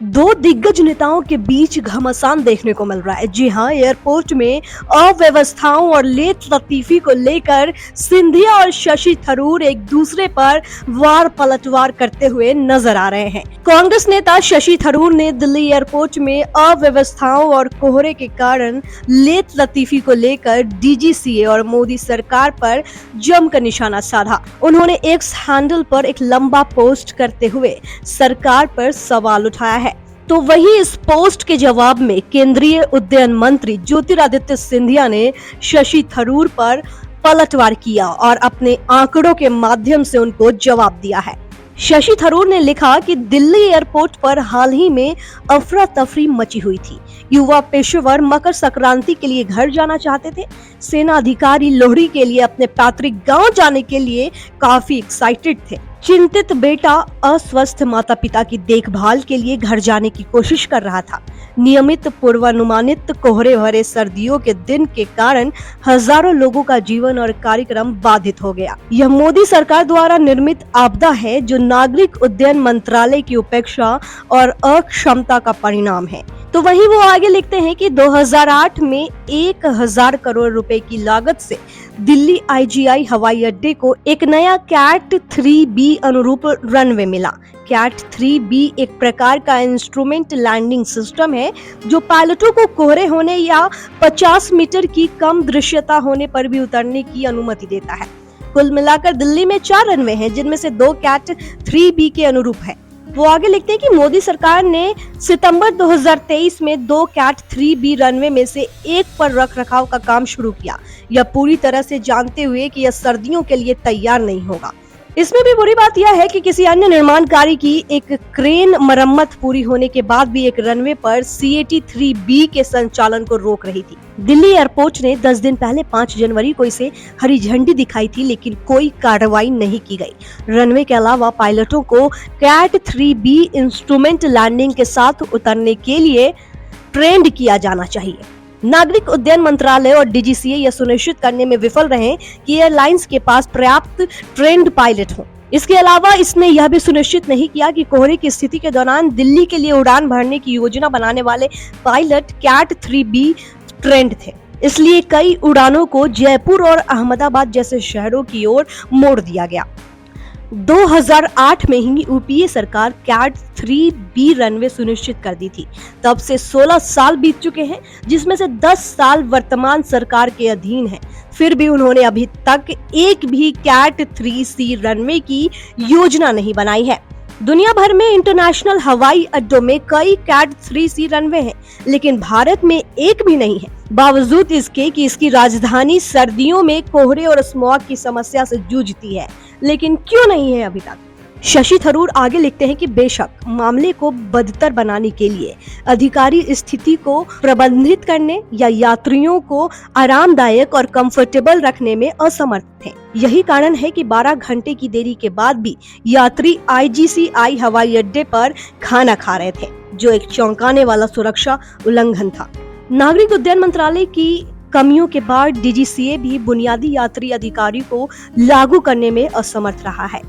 दो दिग्गज नेताओं के बीच घमासान देखने को मिल रहा है। जी हां, एयरपोर्ट में अव्यवस्थाओं और लेट लतीफी को लेकर सिंधिया और शशि थरूर एक दूसरे पर वार पलटवार करते हुए नजर आ रहे हैं। कांग्रेस नेता शशि थरूर ने दिल्ली एयरपोर्ट में अव्यवस्थाओं और कोहरे के कारण लेट लतीफी को लेकर डीजीसीए और मोदी सरकार पर जमकर निशाना साधा। उन्होंने एक्स हैंडल पर एक लंबा पोस्ट करते हुए सरकार पर सवाल उठाया है। तो वही इस पोस्ट के जवाब में केंद्रीय उड्डयन मंत्री ज्योतिरादित्य सिंधिया ने शशि थरूर पर पलटवार किया और अपने आंकड़ों के माध्यम से उनको जवाब दिया है। शशि थरूर ने लिखा कि दिल्ली एयरपोर्ट पर हाल ही में अफरा तफरी मची हुई थी। युवा पेशेवर मकर संक्रांति के लिए घर जाना चाहते थे। सेना अधिकारी लोहड़ी के लिए अपने पैतृक गांव जाने के लिए काफी एक्साइटेड थे। चिंतित बेटा अस्वस्थ माता पिता की देखभाल के लिए घर जाने की कोशिश कर रहा था। नियमित पूर्वानुमानित कोहरे भरे सर्दियों के दिन के कारण हजारों लोगों का जीवन और कार्यक्रम बाधित हो गया। यह मोदी सरकार द्वारा निर्मित आपदा है जो नागरिक उड्डयन मंत्रालय की उपेक्षा और अक्षमता का परिणाम है। तो वहीं वो आगे लिखते हैं कि 2008 में 1000 करोड़ रुपए की लागत से दिल्ली आईजीआई हवाई अड्डे को एक नया कैट 3B अनुरूप रनवे मिला। कैट 3B एक प्रकार का इंस्ट्रूमेंट लैंडिंग सिस्टम है जो पायलटों को कोहरे होने या 50 मीटर की कम दृश्यता होने पर भी उतरने की अनुमति देता है। कुल मिलाकर दिल्ली में 4 रनवे हैं, जिनमें से 2 कैट 3B के अनुरूप है। वो आगे लिखते हैं कि मोदी सरकार ने सितंबर 2023 में 2 कैट 3B रनवे में से एक पर रखरखाव का काम शुरू किया। यह पूरी तरह से जानते हुए कि यह सर्दियों के लिए तैयार नहीं होगा। इसमें भी बुरी बात यह है कि किसी अन्य निर्माण कार्य की एक क्रेन मरम्मत पूरी होने के बाद भी एक रनवे पर CAT 3B के संचालन को रोक रही थी। दिल्ली एयरपोर्ट ने 10 दिन पहले 5 जनवरी को इसे हरी झंडी दिखाई थी, लेकिन कोई कार्रवाई नहीं की गई। रनवे के अलावा पायलटों को कैट 3B इंस्ट्रूमेंट लैंडिंग के साथ उतरने के लिए ट्रेंड किया जाना चाहिए। नागरिक उड्डयन मंत्रालय और डीजीसीए यह सुनिश्चित करने में विफल रहे कि एयरलाइंस के पास पर्याप्त ट्रेंड पायलट हों। इसके अलावा इसने यह भी सुनिश्चित नहीं किया कि कोहरे की स्थिति के दौरान दिल्ली के लिए उड़ान भरने की योजना बनाने वाले पायलट कैट 3B ट्रेंड थे। इसलिए कई उड़ानों को जयपुर और अहमदाबाद जैसे शहरों की ओर मोड़ दिया गया। 2008 में ही यूपीए सरकार कैट 3B रनवे सुनिश्चित कर दी थी। तब से 16 साल बीत चुके हैं, जिसमें से 10 साल वर्तमान सरकार के अधीन है। फिर भी उन्होंने अभी तक एक भी कैट 3C रनवे की योजना नहीं बनाई है। दुनिया भर में इंटरनेशनल हवाई अड्डों में कई कैट 3C रनवे हैं, लेकिन भारत में एक भी नहीं है। बावजूद इसके कि इसकी राजधानी सर्दियों में कोहरे और स्मॉग की समस्या से जूझती है, लेकिन क्यों नहीं है अभी तक। शशि थरूर आगे लिखते हैं कि बेशक मामले को बदतर बनाने के लिए अधिकारी स्थिति को प्रबंधित करने या यात्रियों को आरामदायक और कंफर्टेबल रखने में असमर्थ थे। यही कारण है कि 12 घंटे की देरी के बाद भी यात्री IGCI हवाई अड्डे पर खाना खा रहे थे, जो एक चौंकाने वाला सुरक्षा उल्लंघन था। नागरिक उड्डयन मंत्रालय की कमियों के बाद डीजीसीए भी बुनियादी यात्री अधिकारी को लागू करने में असमर्थ रहा है।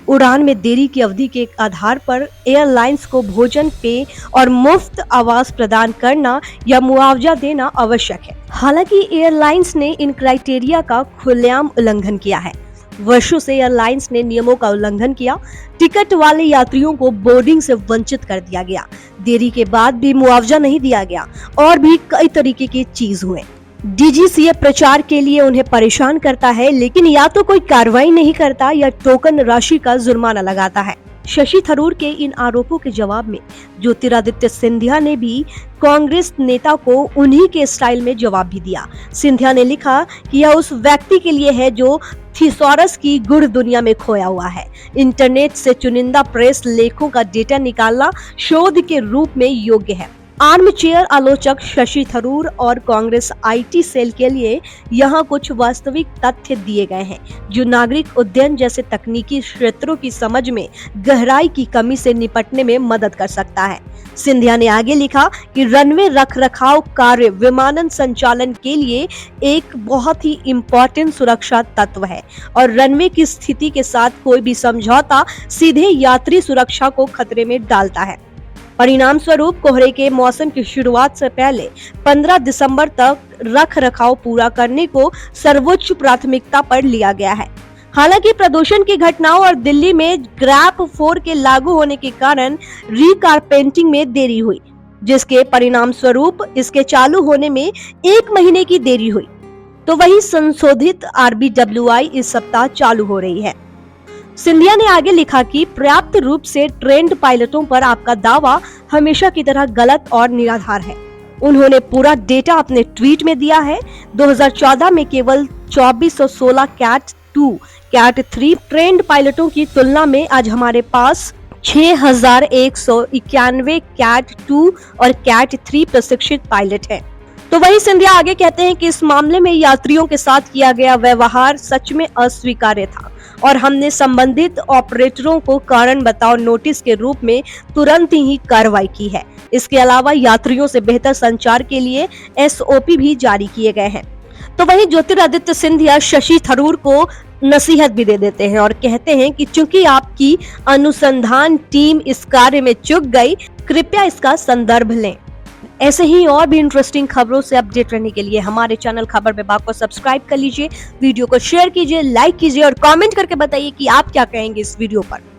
उड़ान में देरी की अवधि के आधार पर एयरलाइंस को भोजन, पेय और मुफ्त आवास प्रदान करना या मुआवजा देना आवश्यक है। हालांकि एयरलाइंस ने इन क्राइटेरिया का खुलेआम उल्लंघन किया है। वर्षों से एयरलाइंस ने नियमों का उल्लंघन किया। टिकट वाले यात्रियों को बोर्डिंग से वंचित कर दिया गया। देरी के बाद भी मुआवजा नहीं दिया गया और भी कई तरीके की चीज हुए। डीजीसीए प्रचार के लिए उन्हें परेशान करता है, लेकिन या तो कोई कार्रवाई नहीं करता या टोकन राशि का जुर्माना लगाता है। शशि थरूर के इन आरोपों के जवाब में ज्योतिरादित्य सिंधिया ने भी कांग्रेस नेता को उन्हीं के स्टाइल में जवाब भी दिया। सिंधिया ने लिखा कि यह उस व्यक्ति के लिए है जो थिसॉरस की गुड़ दुनिया में खोया हुआ है। इंटरनेट से चुनिंदा प्रेस लेखों का डेटा निकालना शोध के रूप में योग्य है। आर्म चेयर आलोचक शशि थरूर और कांग्रेस IT सेल के लिए यहाँ कुछ वास्तविक तथ्य दिए गए हैं जो नागरिक उड्डयन जैसे तकनीकी क्षेत्रों की समझ में गहराई की कमी से निपटने में मदद कर सकता है। सिंधिया ने आगे लिखा कि रनवे रखरखाव कार्य विमानन संचालन के लिए एक बहुत ही इम्पोर्टेंट सुरक्षा तत्व है और रनवे की स्थिति के साथ कोई भी समझौता सीधे यात्री सुरक्षा को खतरे में डालता है। परिणाम स्वरूप कोहरे के मौसम की शुरुआत से पहले 15 दिसंबर तक रख रखाव पूरा करने को सर्वोच्च प्राथमिकता पर लिया गया है। हालांकि प्रदूषण की घटनाओं और दिल्ली में ग्रैप 4 के लागू होने के कारण रीकारपेंटिंग में देरी हुई, जिसके परिणाम स्वरूप इसके चालू होने में 1 महीने की देरी हुई। तो वही संशोधित RBWI इस सप्ताह चालू हो रही है। सिंधिया ने आगे लिखा कि पर्याप्त रूप से ट्रेंड पायलटों पर आपका दावा हमेशा की तरह गलत और निराधार है। उन्होंने पूरा डेटा अपने ट्वीट में दिया है। 2014 में केवल 2416 कैट 2, कैट 3 ट्रेंड पायलटों की तुलना में आज हमारे पास 6191 कैट 2 और कैट 3 प्रशिक्षित पायलट हैं। तो वही सिंधिया आगे कहते हैं कि इस मामले में यात्रियों के साथ किया गया व्यवहार सच में अस्वीकार्य था और हमने संबंधित ऑपरेटरों को कारण बताओ नोटिस के रूप में तुरंत ही कार्रवाई की है। इसके अलावा यात्रियों से बेहतर संचार के लिए SOP भी जारी किए गए हैं। तो वहीं ज्योतिरादित्य सिंधिया शशि थरूर को नसीहत भी दे देते हैं और कहते हैं कि चूंकि आपकी अनुसंधान टीम इस कार्य में चूक गई, कृपया इसका संदर्भ लें। ऐसे ही और भी इंटरेस्टिंग खबरों से अपडेट रहने के लिए हमारे चैनल खबर विभाग को सब्सक्राइब कर लीजिए, वीडियो को शेयर कीजिए, लाइक कीजिए और कमेंट करके बताइए कि आप क्या कहेंगे इस वीडियो पर।